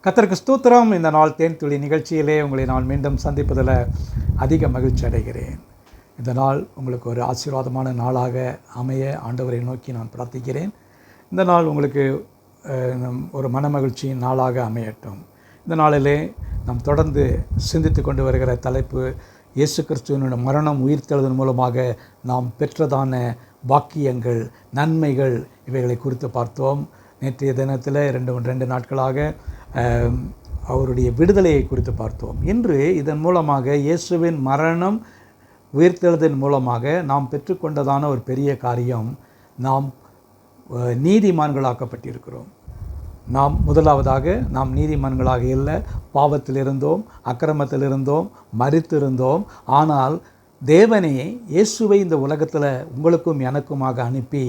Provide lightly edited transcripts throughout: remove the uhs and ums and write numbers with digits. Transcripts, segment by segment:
கர்த்தருக்கு ஸ்தோத்திரம். இந்த நாள் தேன்துளி நிகழ்ச்சியிலே உங்களை நான் மீண்டும் சந்திப்பதில் அதிக மகிழ்ச்சி அடைகிறேன். இந்த நாள் உங்களுக்கு ஒரு ஆசீர்வாதமான நாளாக அமைய ஆண்டவரை நோக்கி நான் பிரார்த்திக்கிறேன். இந்த நாள் உங்களுக்கு ஒரு மனமகிழ்ச்சியின் நாளாக அமையட்டும். இந்த நாளிலே நாம் தொடர்ந்து சிந்தித்து கொண்டு வருகிற தலைப்பு, இயேசு கிறிஸ்துவினுடைய மரணம் உயிர்த்தெழுதல் மூலமாக நாம் பெற்றதான பாக்கியங்கள், நன்மைகள், இவைகளை குறித்து பார்த்தோம். நேற்றைய தினத்தில் ரெண்டு நாட்களாக அவருடைய விடுதலையை குறித்து பார்த்தோம். இன்று இதன் மூலமாக இயேசுவின் மரணம் உயிர்த்தெழுதலின் மூலமாக நாம் பெற்றுக்கொண்டதான ஒரு பெரிய காரியம், நாம் நீதிமான்களாக்கப்பட்டிருக்கிறோம். முதலாவதாக நாம் நீதிமான்களாக இல்லை, பாவத்தில் இருந்தோம், அக்கிரமத்தில் இருந்தோம், மரித்திருந்தோம். ஆனால் தேவனே இயேசுவை இந்த உலகத்தில் உங்களுக்கும் எனக்குமாக அனுப்பி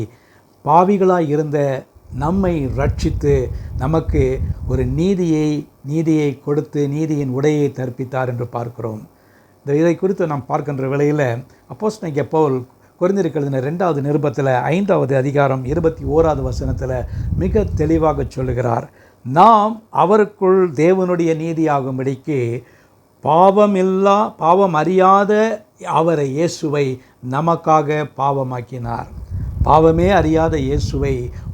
பாவிகளாய் இருந்த நம்மை ரட்சித்து நமக்கு ஒரு நீதியை கொடுத்து நீதியின் உடையை தற்பித்தார் என்று பார்க்கிறோம். இதை குறித்து நாம் பார்க்கின்ற வேளையில் அப்போஸ்தலனாகிய பவுல் கொரிந்தியருக்கு எழுதின 2வது நிருபத்தில் 5வது அதிகாரம் 21வது வசனத்தில் மிக தெளிவாக சொல்லுகிறார், நாம் அவருக்குள் தேவனுடைய நீதியாகும்படிக்கு பாவம் அறியாத அவரை இயேசுவை நமக்காக பாவமாக்கினார். பாவமே அறியாத இயேசுவை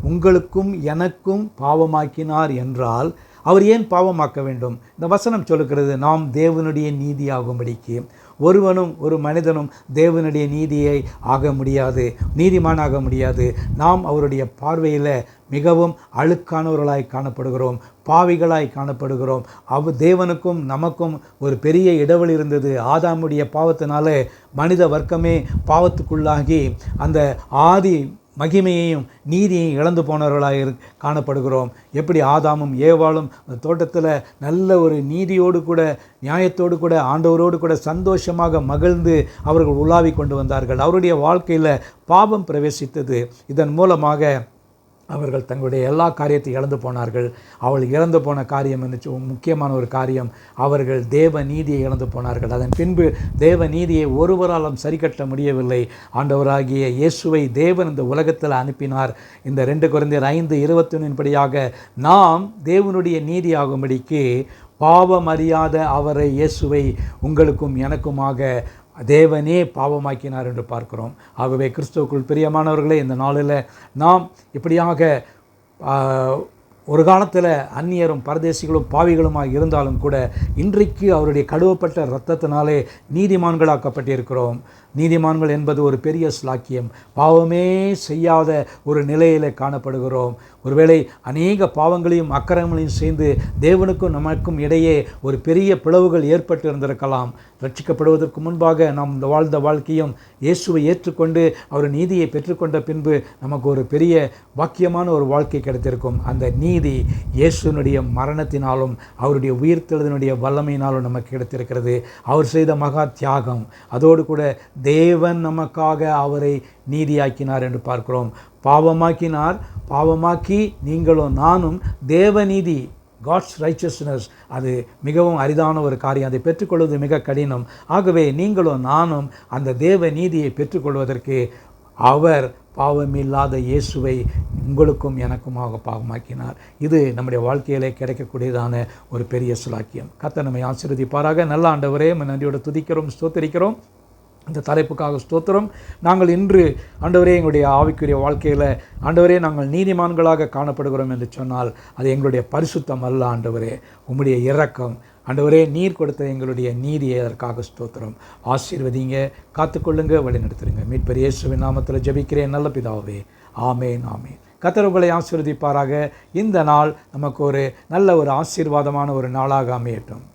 உங்களுக்கும் எனக்கும் பாவமாக்கினார் என்றால் அவர் ஏன் பாவமாக்க வேண்டும்? இந்த வசனம் சொல்லுகிறது, நாம் தேவனுடைய நீதியாகும்படிக்கு. ஒரு மனிதனும் தேவனுடைய நீதியை ஆக முடியாது, நீதிமானாக முடியாது. நாம் அவருடைய பார்வையில் மிகவும் அழுக்கானவர்களாய் காணப்படுகிறோம், பாவிகளாய் காணப்படுகிறோம். தேவனுக்கும் நமக்கும் ஒரு பெரிய இடைவெளி இருந்தது. ஆதாமுடைய பாவத்தினால மனித வர்க்கமே பாவத்துக்குள்ளாகி அந்த ஆதி மகிமையையும் நீதியையும் இழந்து போனவர்களாக காணப்படுகிறோம். எப்படி ஆதாமும் ஏவாளும் தோட்டத்தில் நல்ல ஒரு நீதியோடு கூட நியாயத்தோடு கூட ஆண்டவரோடு கூட சந்தோஷமாக மகிழ்ந்து அவர்கள் உலாவி கொண்டு வந்தார்கள். அவருடைய வாழ்க்கையில் பாவம் பிரவேசித்தது. இதன் மூலமாக அவர்கள் தங்களுடைய எல்லா காரியத்தையும் இழந்து போனார்கள். அவள் இழந்து போன காரியம் என்று முக்கியமான ஒரு காரியம், அவர்கள் தேவ நீதியை இழந்து போனார்கள். அதன் பின்பு தேவ நீதியை ஒருவராலும் சரி கட்ட முடியவில்லை. ஆண்டவராகிய இயேசுவை தேவன் இந்த உலகத்தில் அனுப்பினார். இந்த 2 கொரிந்தியர் 5:21 படியாக நாம் தேவனுடைய நீதியாகும்படிக்கு பாவம் அறியாத அவரை இயேசுவை உங்களுக்கும் எனக்குமாக தேவனே பாவமாக்கினார் என்று பார்க்கிறோம். ஆகவே கிறிஸ்துவுக்குள் பிரியமானவர்களே, இந்த நாளில் நாம் இப்படியாக ஒரு காலத்தில் அந்நியரும் பரதேசிகளும் பாவிகளுமாக இருந்தாலும் கூட இன்றைக்கு அவருடைய கழுவப்பட்ட இரத்தத்தினாலே நீதிமான்களாக்கப்பட்டிருக்கிறோம். நீதிமான்கள் என்பது ஒரு பெரிய ஸ்லாக்கியம். பாவமே செய்யாத ஒரு நிலையில் காணப்படுகிறோம். ஒருவேளை அநேக பாவங்களையும் அக்கிரமங்களையும் செய்து தேவனுக்கும் நமக்கும் இடையே ஒரு பெரிய பிளவுகள் ஏற்பட்டு இருந்திருக்கலாம். ரட்சிக்கப்படுவதற்கு முன்பாக நாம் வாழ்ந்த வாழ்க்கையும் இயேசுவை ஏற்றுக்கொண்டு அவர் நீதியை பெற்றுக்கொண்ட பின்பு நமக்கு ஒரு பெரிய பாக்கியமான ஒரு வாழ்க்கை கிடைத்திருக்கும். அந்த நீதி இயேசுனுடைய மரணத்தினாலும் அவருடைய உயிர்த்தெழுதலினுடைய வல்லமையினாலும் நமக்கு கிடைத்திருக்கிறது. அவர் செய்த மகா தியாகம், அதோடு கூட தேவன் நமக்காக அவரை நீதியாக்கினார் என்று பார்க்கிறோம். பாவமாக்கி நீங்களும் நானும் தேவநீதி, காட்ஸ் ரைச்சஸ்னஸ், அது மிகவும் அரிதான ஒரு காரியம். அதை பெற்றுக்கொள்வது மிக கடினம். ஆகவே நீங்களும் நானும் அந்த தேவ நீதியை பெற்றுக்கொள்வதற்கு அவர் பாவமில்லாத இயேசுவை உங்களுக்கும் எனக்குமாக பாவமாக்கினார். இது நம்முடைய வாழ்க்கையிலே கிடைக்கக்கூடியதான ஒரு பெரிய சுலாக்கியம். கர்த்தர் நம்மை ஆசீர்வதிப்பாராக. நல்ல ஆண்டவரே, நன்றியோடு துதிக்கிறோம், ஸ்தோத்திரிக்கிறோம். இந்த தலைப்புக்காக ஸ்தோத்திரம். நாங்கள் இன்று ஆண்டவரே எங்களுடைய ஆவிக்குரிய வாழ்க்கையில் ஆண்டவரே நாங்கள் நீதிமான்களாக காணப்படுகிறோம் என்று சொன்னால் அது எங்களுடைய பரிசுத்தம் அல்ல. ஆண்டவரே, உம்முடைய இரக்கம், ஆண்டவரே நீர் கொடுத்த எங்களுடைய நீதியை அதற்காக ஸ்தோத்திரம். ஆசீர்வதிங்க, காத்துக்கொள்ளுங்க, வழி நடத்துருங்க. மீட்பர் இயேசுவின் நாமத்தில் ஜெபிக்கிறேன் நல்ல பிதாவே, ஆமேன் ஆமேன். கர்த்தர் உங்களை ஆசீர்வதிப்பாராக. இந்த நாள் நமக்கு ஒரு நல்ல ஒரு ஆசீர்வாதமான ஒரு நாளாக அமையட்டும்.